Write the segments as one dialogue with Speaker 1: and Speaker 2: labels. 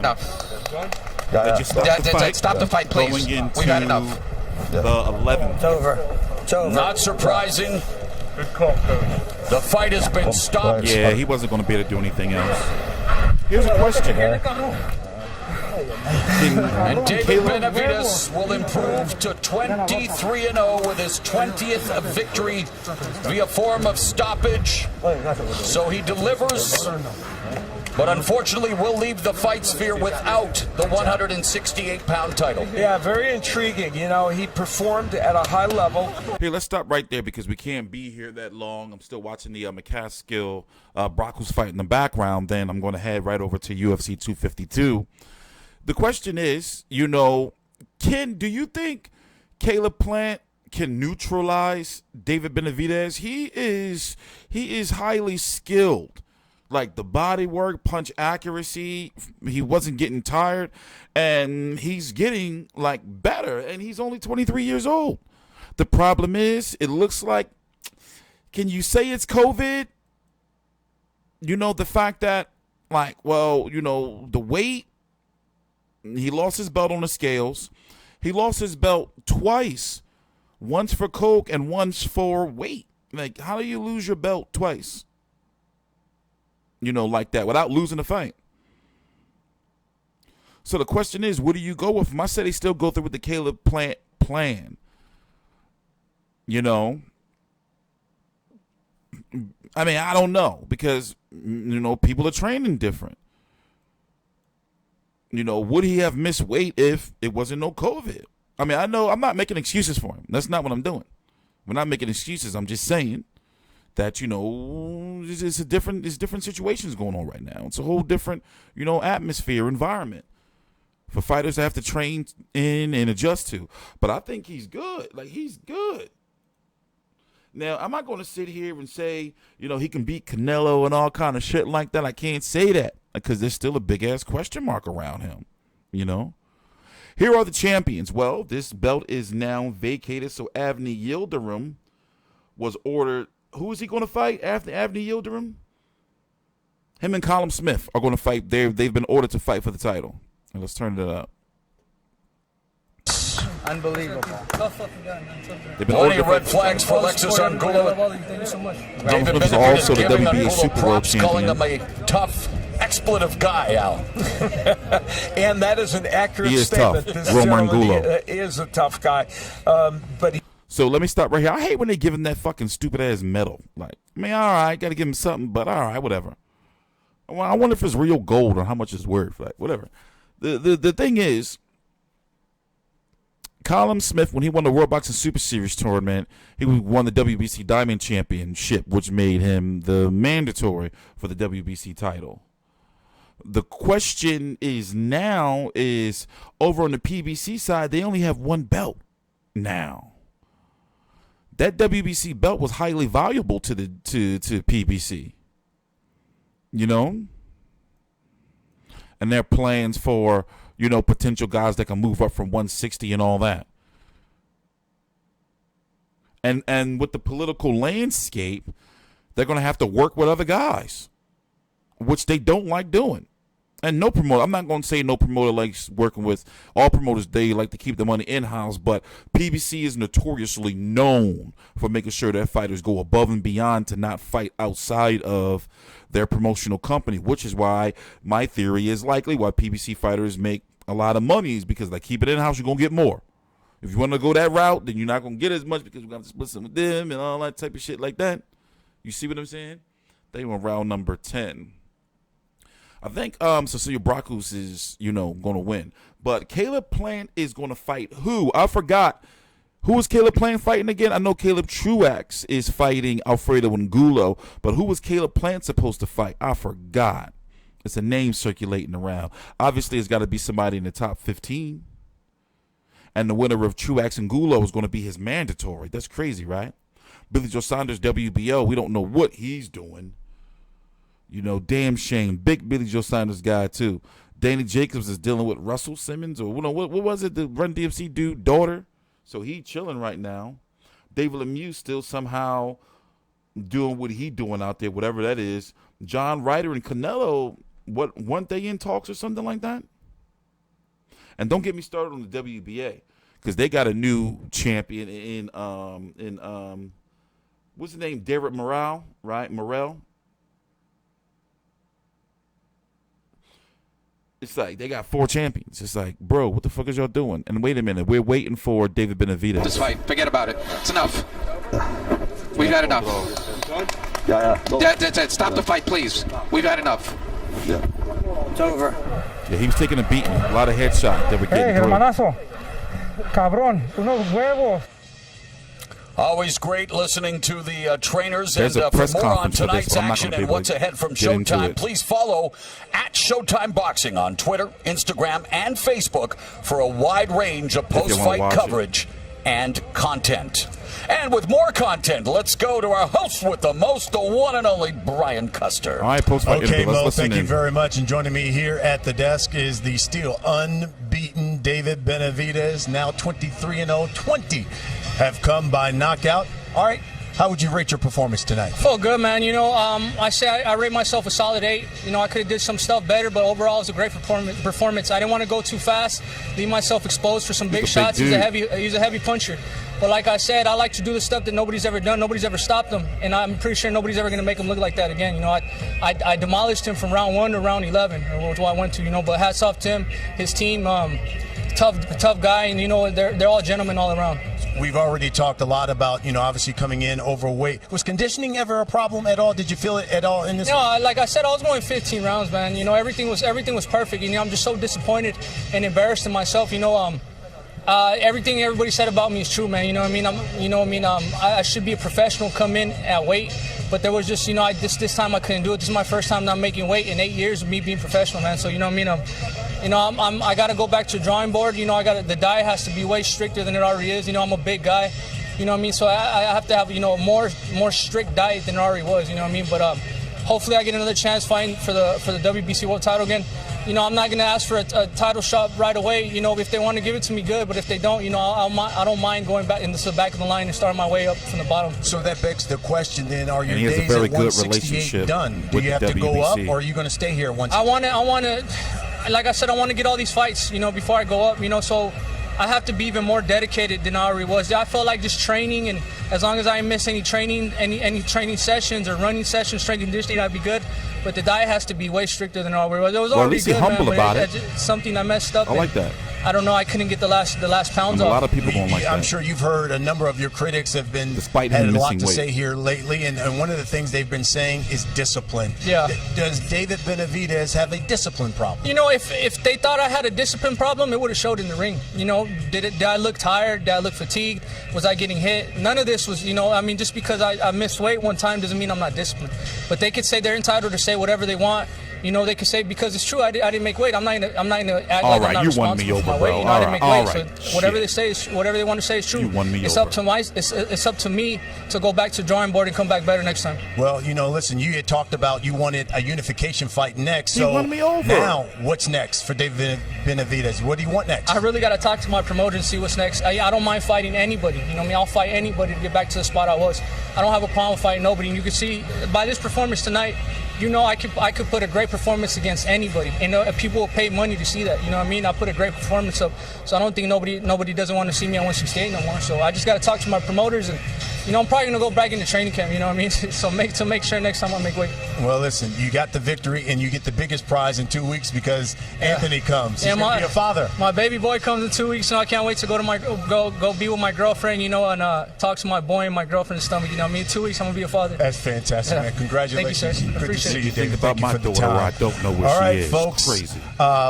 Speaker 1: Enough.
Speaker 2: Stop the fight, please.
Speaker 3: Going into
Speaker 2: We've had enough.
Speaker 3: the 11th.
Speaker 1: It's over. It's over.
Speaker 2: Not surprising. The fight has been stopped.
Speaker 3: Yeah, he wasn't going to be able to do anything else. Here's a question.
Speaker 2: And David Benavidez will improve to 23-0 with his 20th victory via form of stoppage. So he delivers, but unfortunately will leave the fight sphere without the 168-pound title.
Speaker 1: Yeah, very intriguing. You know, he performed at a high level.
Speaker 3: Here, let's stop right there because we can't be here that long. I'm still watching the McCaskill Broncos fight in the background. Then I'm going to head right over to UFC 252. The question is, you know, do you think Caleb Plant can neutralize David Benavidez? He is highly skilled. Like the body work, punch accuracy, he wasn't getting tired, and he's getting like better, and he's only 23 years old. The problem is, it looks like, can you say it's COVID? You know, the fact that, like, well, you know, the weight, he lost his belt on the scales. He lost his belt twice, once for coke and once for weight. Like, how do you lose your belt twice? You know, like that, without losing the fight. So the question is, what do you go with? I said they still go through with the Caleb Plant plan. You know, I mean, I don't know, because, you know, people are training different. You know, would he have missed weight if it wasn't no COVID? I mean, I know I'm not making excuses for him. That's not what I'm doing. We're not making excuses. I'm just saying that, you know, it's different situations going on right now. It's a whole different, you know, atmosphere, environment for fighters to have to train in and adjust to. But I think he's good. Like, he's good. Now, I'm not going to sit here and say, you know, he can beat Canelo and all kind of shit like that. I can't say that because there's still a big-ass question mark around him, you know. Here are the champions. Well, this belt is now vacated, so Avni Yildirim was ordered. Who is he going to fight after Avni Yildirim? Him and Colin Smith are going to fight. They've been ordered to fight for the title. And let's turn it up.
Speaker 1: Unbelievable.
Speaker 3: They've been
Speaker 2: Plenty
Speaker 3: ordered
Speaker 2: of red flags for Alexis Angulo.
Speaker 1: Thank you so much.
Speaker 2: David
Speaker 3: Smith is
Speaker 2: Benavidez
Speaker 3: also the
Speaker 2: giving
Speaker 3: WBA
Speaker 2: Angulo
Speaker 3: Super World
Speaker 2: props, calling
Speaker 3: champion.
Speaker 2: him a tough, expletive guy, Al.
Speaker 1: And that is an accurate
Speaker 3: He is
Speaker 1: statement.
Speaker 3: tough.
Speaker 1: This
Speaker 3: Roman
Speaker 1: gentleman
Speaker 3: Angulo
Speaker 1: is a tough guy. But he
Speaker 3: So let me stop right here. I hate when they give him that fucking stupid ass medal. Like, I mean, all right, got to give him something, but all right, whatever. Well, I wonder if it's real gold or how much it's worth. Like, whatever. The thing is, Colin Smith, when he won the World Boxing Super Series tournament, he won the WBC Diamond Championship, which made him the mandatory for the WBC title. The question is now is over on the PBC side, they only have one belt now. That WBC belt was highly valuable to PBC. You know? And their plans for, you know, potential guys that can move up from 160 and all that. And with the political landscape, they're going to have to work with other guys, which they don't like doing. And no promoter, I'm not going to say no promoter likes working with, all promoters, they like to keep the money in-house, but PBC is notoriously known for making sure their fighters go above and beyond to not fight outside of their promotional company, which is why my theory is likely why PBC fighters make a lot of money is because they keep it in-house, you're going to get more. If you want to go that route, then you're not going to get as much because we're going to split some with them and all that type of shit like that. You see what I'm saying? They were round number 10. I think Cecilia Brakus is, you know, going to win. But Caleb Plant is going to fight who? I forgot. Who is Caleb Plant fighting again? I know Caleb Truax is fighting Alfredo Angulo. But who was Caleb Plant supposed to fight? I forgot. It's a name circulating around. Obviously, it's got to be somebody in the top 15. And the winner of Truax Angulo is going to be his mandatory. That's crazy, right? Billy Joe Saunders, WBO. We don't know what he's doing. You know, damn shame. Big Billy Joe Saunders guy, too. Danny Jacobs is dealing with Russell Simmons, or what was it, the Run DMC dude, daughter? So he chilling right now. David Lemieux still somehow doing what he doing out there, whatever that is. John Ryder and Canelo, weren't they in talks or something like that? And don't get me started on the WBA, because they got a new champion in what's the name? Derek Morale, right? Morel. It's like they got 4 champions. It's like, bro, what the fuck is y'all doing? And wait a minute, we're waiting for David Benavidez.
Speaker 4: This fight, forget about it. It's enough. We've had enough. That's it. Stop the fight, please. We've had enough.
Speaker 5: Yeah. It's over.
Speaker 3: Yeah, he was taking a beating. A lot of headshots that were getting through.
Speaker 6: Hermanazo, cabrón, unos huevos.
Speaker 2: Always great listening to the trainers.
Speaker 3: There's
Speaker 2: and
Speaker 3: a press
Speaker 2: for more on
Speaker 3: conference for this,
Speaker 2: tonight's
Speaker 3: so I'm not
Speaker 2: action
Speaker 3: gonna
Speaker 2: and
Speaker 3: be
Speaker 2: what's
Speaker 3: able to
Speaker 2: ahead from
Speaker 3: get into
Speaker 2: Showtime,
Speaker 3: it.
Speaker 2: please follow at Showtime Boxing on Twitter, Instagram, and Facebook for a wide range of post-fight coverage and content. And with more content, let's go to our host with the most, the one and only Brian Custer.
Speaker 3: All right, post-fight.
Speaker 7: Okay, Mo, thank you very much. And joining me here at the desk is the still unbeaten David Benavidez, now 23-0. 20 have come by knockout. All right, how would you rate your performance tonight?
Speaker 6: Oh, good, man. You know, I rate myself a solid 8. You know, I could have did some stuff better, but overall it was a great performance. I didn't want to go too fast, leave myself exposed for some big shots. He's a heavy puncher. But like I said, I like to do the stuff that nobody's ever done. Nobody's ever stopped him, and I'm pretty sure nobody's ever going to make him look like that again. You know, I demolished him from round 1 to round 11, which I went to. You know, but hats off to him, his team. Tough guy, and you know they're all gentlemen all around.
Speaker 7: We've already talked a lot about, you know, obviously coming in overweight. Was conditioning ever a problem at all? Did you feel it at all in this?
Speaker 6: No, like I said, I was going 15 rounds, man. You know, everything was perfect. You know, I'm just so disappointed and embarrassed in myself. You know, everything everybody said about me is true, man. You know what I mean? I should be a professional, come in at weight, but there was just, you know, this time I couldn't do it. This is my first time not making weight in 8 years of me being professional, man. So you know what I mean? I got to go back to the drawing board. You know, the diet has to be way stricter than it already is. You know, I'm a big guy. You know what I mean? So I have to have, you know, a more strict diet than it already was. You know what I mean? But hopefully I get another chance fighting for the WBC world title again. You know, I'm not going to ask for a title shot right away. You know, if they want to give it to me, good. But if they don't, you know, I don't mind going back into the back of the line and starting my way up from the bottom.
Speaker 7: So that begs the question then, are your
Speaker 3: days
Speaker 7: at 168 done? Do you have to go up, or are you going to stay here once?
Speaker 6: I want to, like I said, I want to get all these fights, you know, before I go up, you know, so I have to be even more dedicated than I already was. I felt like just training, and as long as I didn't miss any training, any training sessions or running sessions, strength and conditioning, I'd be good. But the diet has to be way stricter than it already was. It was already good, man,
Speaker 3: humble about it.
Speaker 6: It's something I messed up.
Speaker 3: I like that.
Speaker 6: I don't know. I couldn't get the last pounds
Speaker 3: a
Speaker 6: off.
Speaker 3: lot of people don't like that.
Speaker 7: I'm sure you've heard a number of your critics have been
Speaker 3: Despite
Speaker 7: had
Speaker 3: him
Speaker 7: a lot
Speaker 3: missing
Speaker 7: to
Speaker 3: weight.
Speaker 7: say here lately, and one of the things they've been saying is discipline.
Speaker 6: Yeah.
Speaker 7: Does David Benavidez have a discipline problem?
Speaker 6: You know, if they thought I had a discipline problem, it would have showed in the ring. You know, did I look tired? Did I look fatigued? Was I getting hit? None of this was, you know, I mean, just because I missed weight one time doesn't mean I'm not disciplined. But they could say they're entitled to say whatever they want. You know, they could say, because it's true, I didn't make weight. I'm not gonna act like I'm not responsible for my weight. You know, I didn't make weight. So whatever they say is, whatever they want to say is true.
Speaker 3: You won me
Speaker 6: it's
Speaker 3: over.
Speaker 6: It's up to me to go back to the drawing board and come back better next time.
Speaker 7: Well, you know, listen, you had talked about you wanted a unification fight next.
Speaker 3: You won me over.
Speaker 7: Now, what's next for David Benavidez? What do you want next?
Speaker 6: I really got to talk to my promoter and see what's next. I don't mind fighting anybody. You know what I mean? I'll fight anybody to get back to the spot I was. I don't have a problem fighting nobody. And you can see by this performance tonight, you know, I could put a great performance against anybody, and people will pay money to see that. You know what I mean? I put a great performance up, so I don't think nobody doesn't want to see me at 168 no more. So I just got to talk to my promoters, and you know, I'm probably gonna go back into training camp. You know what I mean? So make sure next time I make weight.
Speaker 7: Well, listen, you got the victory, and you get the biggest prize in 2 weeks because Anthony comes. He's gonna be a father.
Speaker 6: My baby boy comes in 2 weeks, and I can't wait to go be with my girlfriend. You know, and talk to my boy and my girlfriend's stomach. You know what I mean? 2 weeks, I'm gonna be a father.
Speaker 7: That's fantastic, man. Congratulations.
Speaker 6: Thank you, sir.
Speaker 7: Good to see you,
Speaker 3: Think
Speaker 7: David.
Speaker 3: about
Speaker 7: Thank you
Speaker 3: my
Speaker 7: for the
Speaker 3: daughter,
Speaker 7: time.
Speaker 3: where I don't know where
Speaker 7: All
Speaker 3: she
Speaker 7: right,
Speaker 3: is.
Speaker 7: folks.
Speaker 3: Crazy.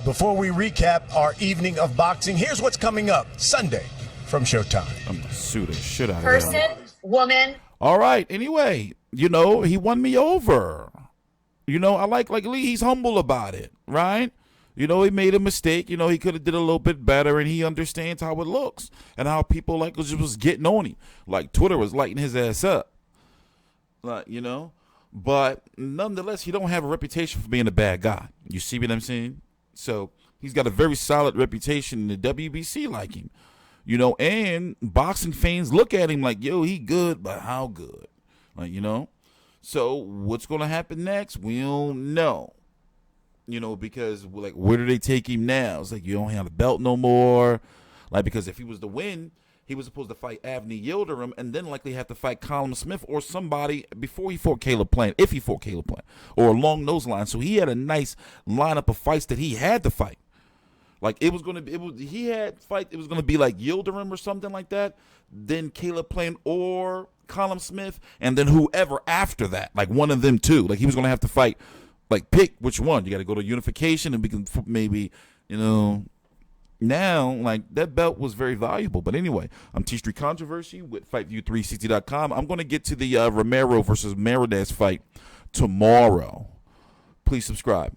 Speaker 7: Before we recap our evening of boxing, here's what's coming up Sunday from Showtime.
Speaker 3: I'm gonna sue the shit out of
Speaker 8: Person,
Speaker 3: him.
Speaker 8: woman.
Speaker 3: All right. Anyway, you know, he won me over. You know, I like Lee. He's humble about it, right? You know, he made a mistake. You know, he could have did a little bit better, and he understands how it looks and how people just was getting on him. Like Twitter was lighting his ass up. Like, you know, but nonetheless, he don't have a reputation for being a bad guy. You see what I'm saying? So he's got a very solid reputation in the WBC, like him. You know, and boxing fans look at him like, yo, he good, but how good? Like, you know? So what's going to happen next? We don't know. You know, because like, where do they take him now? It's like, you don't have the belt no more. Like, because if he was to win, he was supposed to fight Avni Yildirim and then likely have to fight Colin Smith or somebody before he fought Caleb Plant, if he fought Caleb Plant, or along those lines. So he had a nice lineup of fights that he had to fight. Like, it was gonna be, it was gonna be like Yildirim or something like that, then Caleb Plant or Colin Smith, and then whoever after that, like one of them two. Like, he was gonna have to fight. Like, pick which one. You got to go to unification, and we can maybe, you know, now, like, that belt was very valuable. But anyway, I'm TstreeT Controversy with FightView360.com. I'm going to get to the Romero versus Benavidez fight tomorrow. Please subscribe.